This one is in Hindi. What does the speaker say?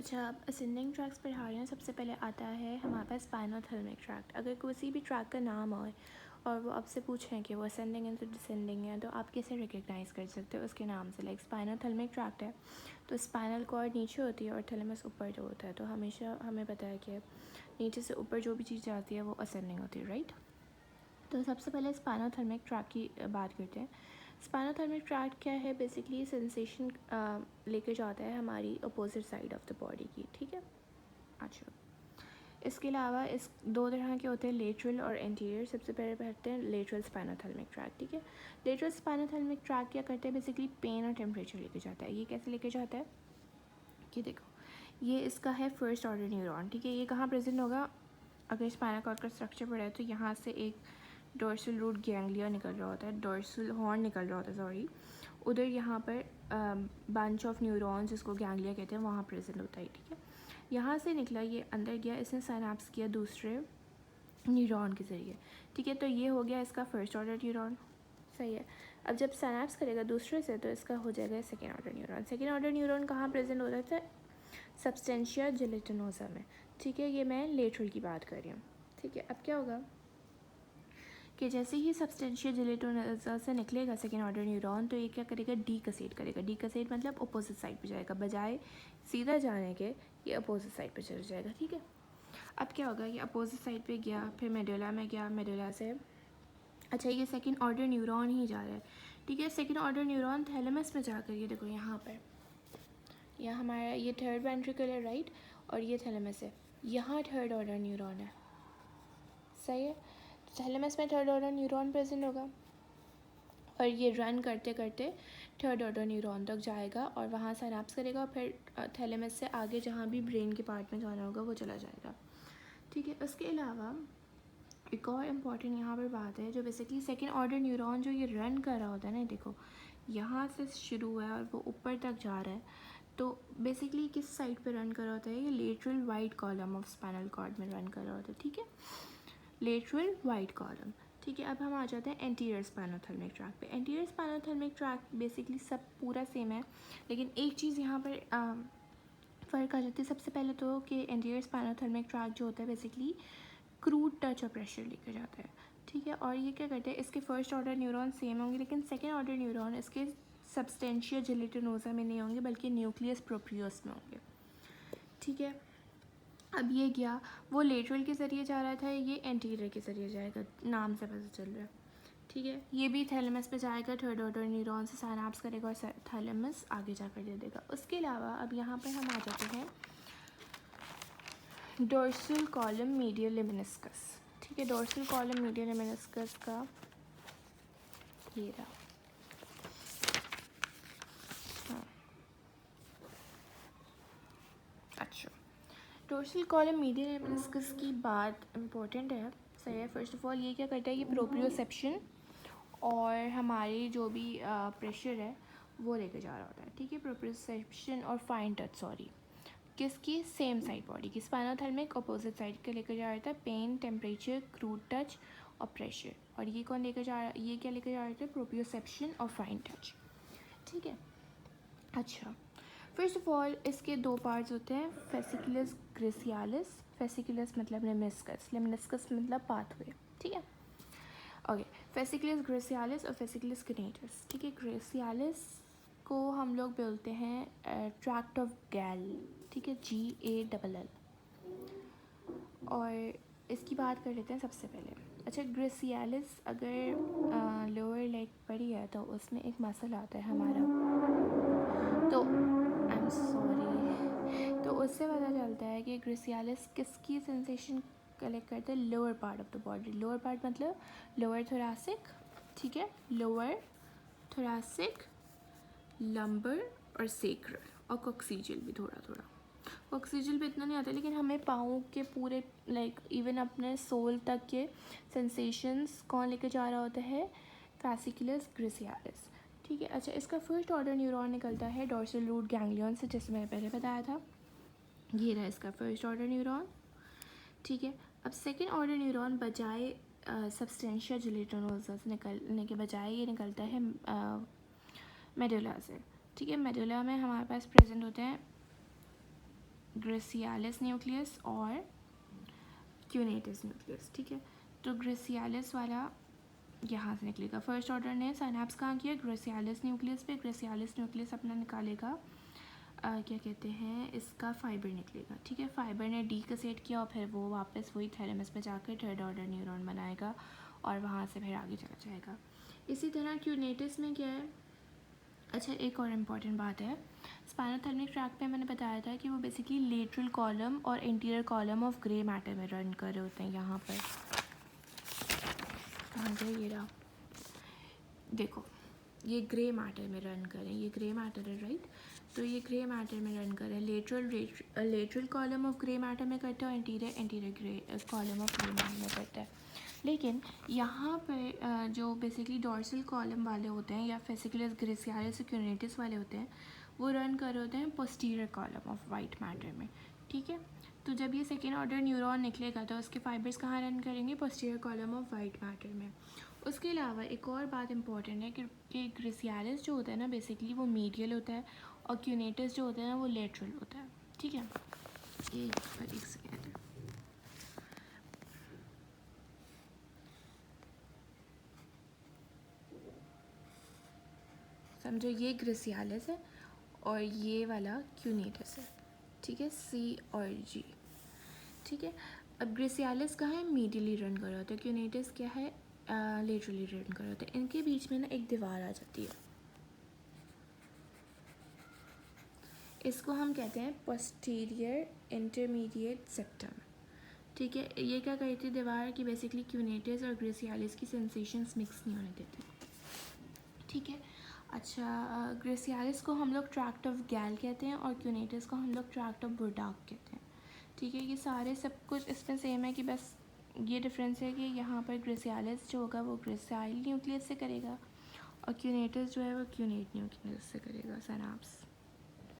अच्छा, आप असेंडिंग ट्रैक्स पढ़ा रहे हैं। सबसे पहले आता है हमारे पास स्पाइनोथैलेमिक ट्रैक्ट। अगर किसी भी ट्रैक का नाम हो और वो आपसे पूछें कि वो असेंडिंग है तो डिसेंडिंग है, तो आप कैसे रिकग्नाइज़ कर सकते हो उसके नाम से। लाइक स्पाइनोथैलेमिक ट्रैक्ट है तो स्पाइनल कॉर्ड नीचे होती है और थैलेमस ऊपर जो होता है, तो हमेशा हमें पता है कि नीचे से ऊपर जो भी चीज़ जाती है वो असेंडिंग होती है, राइट। तो सबसे पहले स्पाइनोथैलेमिक ट्रैक की बात करते हैं। स्पाइनोथैलेमिक ट्रैक्ट क्या है, बेसिकली सेंसेशन लेके जाता है हमारी opposite side of the body की, ठीक है। अच्छा, इसके अलावा इस दो तरह के होते हैं, लेटरल और एंटीरियर। सबसे पहले पढ़ते हैं लेटरल स्पाइनोथैलेमिक ट्रैक्ट, ठीक है। लेटरल स्पाइनोथैलेमिक ट्रैक्ट क्या करते हैं, बेसिकली पेन और टेम्परेचर लेके जाता है। ये कैसे लेके जाता है कि देखो, ये इसका है फर्स्ट ऑर्डर न्यूरॉन, ठीक है। ये कहाँ प्रेजेंट होगा, अगर स्पाइनल कॉर्ड का स्ट्रक्चर पढ़ा है तो यहाँ से एक डोर्सल रूट गैंग्लिया निकल रहा होता है, डोर्सल हॉर्न निकल रहा होता है, सॉरी। उधर यहाँ पर बंच ऑफ न्यूरॉन्स जिसको गैंग्लिया कहते हैं वहाँ प्रेजेंट होता है, ठीक है। यहाँ से निकला, ये अंदर गया, इसने साइनेप्स किया दूसरे न्यूरॉन के ज़रिए, ठीक है। तो ये हो गया इसका फर्स्ट ऑर्डर न्यूरॉन, सही है। अब जब साइनेप्स करेगा दूसरे से तो इसका हो जाएगा second order neuron. Second order neuron कहाँ प्रेजेंट होता है, सब्सटेंशिया जेलेटिनोसा में, ठीक है। ये मैं लेटरल की बात कर रही हूँ, ठीक है। अब क्या होगा कि जैसे ही सब्सटेंशिया जेलेटिनोसा से निकलेगा सेकेंड ऑर्डर न्यूरॉन, तो ये क्या करेगा, डीकसेट करेगा। डीकसेट मतलब अपोजिट साइड पे जाएगा, बजाय सीधा जाने के ये अपोजिट साइड पे चला जाएगा, ठीक है। अब क्या होगा, ये अपोजिट साइड पे गया, फिर मेडुला में गया, मेडुला से अच्छा ये सेकेंड ऑर्डर न्यूरॉन ही जा रहा है, ठीक है। सेकेंड ऑर्डर न्यूरॉन थैलेमस में जाकर, ये देखो यहाँ पर, यह हमारा ये थर्ड वेंट्रिकल है, राइट, और ये थैलेमस है, यहाँ थर्ड ऑर्डर न्यूरॉन है, सही है। थैलेमस में थर्ड ऑर्डर न्यूरॉन प्रेजेंट होगा और ये रन करते करते थर्ड ऑर्डर न्यूरॉन तक जाएगा और वहाँ साइनेप्स करेगा और फिर थैलेमस से आगे जहाँ भी ब्रेन के पार्ट में जाना होगा वो चला जाएगा, ठीक है। उसके अलावा एक और इम्पॉर्टेंट यहाँ पर बात है, जो बेसिकली सेकेंड ऑर्डर न्यूरॉन जो ये रन कर रहा होता है ना, देखो यहाँ से शुरू हुआ है और वो ऊपर तक जा रहा है, तो बेसिकली किस साइड पे रन कर रहा होता है, ये lateral wide column of spinal cord में रन कर रहा होता है, ठीक है, लेटरल वाइड कॉलम, ठीक है। अब हम आ जाते हैं एंटीरियर स्पाइनोथैलेमिक ट्रैक्ट पे। एंटीरियर स्पाइनोथैलेमिक ट्रैक्ट बेसिकली सब पूरा सेम है, लेकिन एक चीज़ यहाँ पर फ़र्क आ जाती है। सबसे पहले तो कि एंटीरियर स्पाइनोथैलेमिक ट्रैक्ट जो होता है बेसिकली क्रूड टच और प्रेशर लेकर जाता है, ठीक है। और ये क्या करते हैं, इसके फर्स्ट ऑर्डर न्यूरॉन सेम होंगे, लेकिन सेकेंड ऑर्डर न्यूरॉन इसके सब्सटेंशिया जेलेटिनोसा में नहीं होंगे बल्कि न्यूक्लियस प्रोप्रियोस में होंगे, ठीक है। अब ये गया, वो लेटरल के ज़रिए जा रहा था, ये एंटीरियर के ज़रिए जाएगा, नाम से पता चल रहा है, ठीक है। ये भी थैलेमस पे जाएगा, थर्ड ऑर्डर न्यूरॉन से साइनेप्स करेगा और थैलेमस आगे जाकर दे देगा। उसके अलावा अब यहाँ पर हम आ जाते हैं डोर्सल कॉलम मीडियल लेमिनिस्कस, ठीक है। डोर्सल कॉलम मीडियल लेमिनिस्कस का ये रहा, हाँ अच्छा, डोर्सल कॉलम मीडियल लेमिनिस्कस की बात इम्पोर्टेंट है, सही है। फर्स्ट ऑफ ऑल ये क्या करता है, ये प्रोप्रियोसेप्शन और हमारी जो भी प्रेशर है वो लेके जा रहा होता है, ठीक है। प्रोप्रियोसेप्शन और फाइन टच, सॉरी, किसकी, सेम साइड बॉडी की, स्पाइनोथैलेमिक अपोजिट साइड के लेकर जा रहा था, पेन, टेम्परेचर, क्रूड टच और प्रेशर। और ये कौन लेकर जा रहा, ये क्या लेकर जा रहे थे, प्रोप्रियोसेप्शन और फाइन टच, ठीक है। अच्छा, फर्स्ट ऑफ ऑल इसके दो पार्ट्स होते हैं, फेसिकुलस ग्रेसियालिस, फेसिकुलस मतलब लेमिनिस्कस, लेमिनिस्कस मतलब पाथवे, ठीक है। ओके, फेसिकुलस ग्रेसियालिस और फेसिकुलस किनेटस, ठीक है। ग्रेसियालिस को हम लोग बोलते हैं ट्रैक्ट ऑफ गैल, ठीक है, GALL। और इसकी बात कर लेते हैं सबसे पहले। अच्छा, ग्रेसियालिस अगर लोअर लेग पड़ी है तो उसमें एक मसल आता है हमारा, तो आई एम सॉरी, तो उससे पता चलता है कि ग्रेसियालिस किसकी सेंसेशन कलेक्ट करते हैं, lower part of the body. Lower part मतलब लोअर थोरासिक, ठीक है, लोअर थोरासिक, लंबर और सेक्रल और कॉक्सीजियल भी थोड़ा थोड़ा। कॉक्सीजियल भी इतना नहीं आता, लेकिन हमें पाँव के पूरे लाइक इवन अपने सोल तक के सेंसेशंस कौन लेके जा रहा होता है, फेसिकुलस ग्रेसियालिस, ठीक है। अच्छा, इसका फर्स्ट ऑर्डर न्यूरॉन निकलता है डोर्सल रूट गैंग्लियन से, जैसे मैंने पहले बताया था, ये रहा इसका फर्स्ट ऑर्डर न्यूरॉन, ठीक है। अब सेकेंड ऑर्डर न्यूरॉन बजाय सब्सटेंशिया जेलेटिनोसा से निकलने के बजाय ये निकलता है मेडुला से, ठीक है। मेडुला में हमारे पास प्रेजेंट होते हैं ग्रेसियालिस न्यूक्लियस और क्यूनेटस न्यूक्लियस। ठीक है, तो ग्रेसियालिस वाला यहाँ से निकलेगा। फर्स्ट ऑर्डर ने साइनैप्स कहाँ किया, ग्रेसियालिस न्यूक्लियस पे। ग्रेसियालिस न्यूक्लियस अपना निकालेगा क्या कहते हैं, इसका फाइबर निकलेगा। ठीक है, फाइबर ने डीकसेट किया और फिर वो वापस वही थैलेमस में जाकर थर्ड ऑर्डर न्यूरॉन बनाएगा और वहाँ से फिर आगे चला जाएगा। इसी तरह क्यूनेटिस में क्या है, अच्छा एक और इम्पॉर्टेंट बात है, स्पाइनोथैलेमिक ट्रैक्ट पे मैंने बताया था कि वो बेसिकली लेटरल कॉलम और interior column of grey matter में रन कर रहे होते हैं। यहाँ पर कहाँ गया ये रहा, देखो ये ग्रे मैटर में रन करें, ये ग्रे मैटर है राइट, तो ये ग्रे मैटर में रन करें। Lateral column of grey matter में करते हैं और interior grey column of grey matter में करता है। लेकिन यहाँ पे जो बेसिकली डॉर्सल कॉलम वाले होते हैं या फेसिकुलस ग्रेसियालिस क्यूनेटिस वाले होते हैं, वो रन कर रहे होते हैं posterior column of white matter में। ठीक है, तो जब ये सेकेंड ऑर्डर न्यूरॉन निकलेगा तो उसके फाइबर्स कहाँ रन करेंगे, posterior column of white matter में। उसके अलावा एक और बात इंपॉर्टेंट है कि ग्रेसियालिस जो होता है ना बेसिकली वो मीडियल होता है और क्यूनेटिस जो होता है ना वो लेटरल होता है। ठीक है, एक सेकेंड, समझो ये ग्रेसियालिस है और ये वाला क्यूनेटिस है। ठीक है, सी और जी। ठीक है, अब ग्रेसियालिस कहाँ है, मीडियली रन कर रहा होता है, क्यूनेटिस क्या है, लेटरली रन कर रहा होता है। इनके बीच में ना एक दीवार आ जाती है, इसको हम कहते हैं पोस्टीरियर इंटरमीडिएट सेप्टम। ठीक है, ये क्या करती है दीवार की, बेसिकली क्यूनेटिस और ग्रेसियालिस की सेंसेशंस मिक्स नहीं होने देती। ठीक है, अच्छा ग्रेसियालिस को हम लोग ट्रैक्ट ऑफ गैल कहते हैं और क्यूनेटिस को हम लोग ट्रैक्ट ऑफ बुर्डाक कहते हैं। ठीक है, ये सारे सब कुछ इसमें सेम है कि बस ये डिफरेंस है कि यहाँ पर ग्रेसियालिस जो होगा वो ग्रेसाइल न्यूक्लियस से करेगा और क्यूनेटिस जो है वो क्यूनेट न्यूक्लियस से करेगा, सिनैप्स।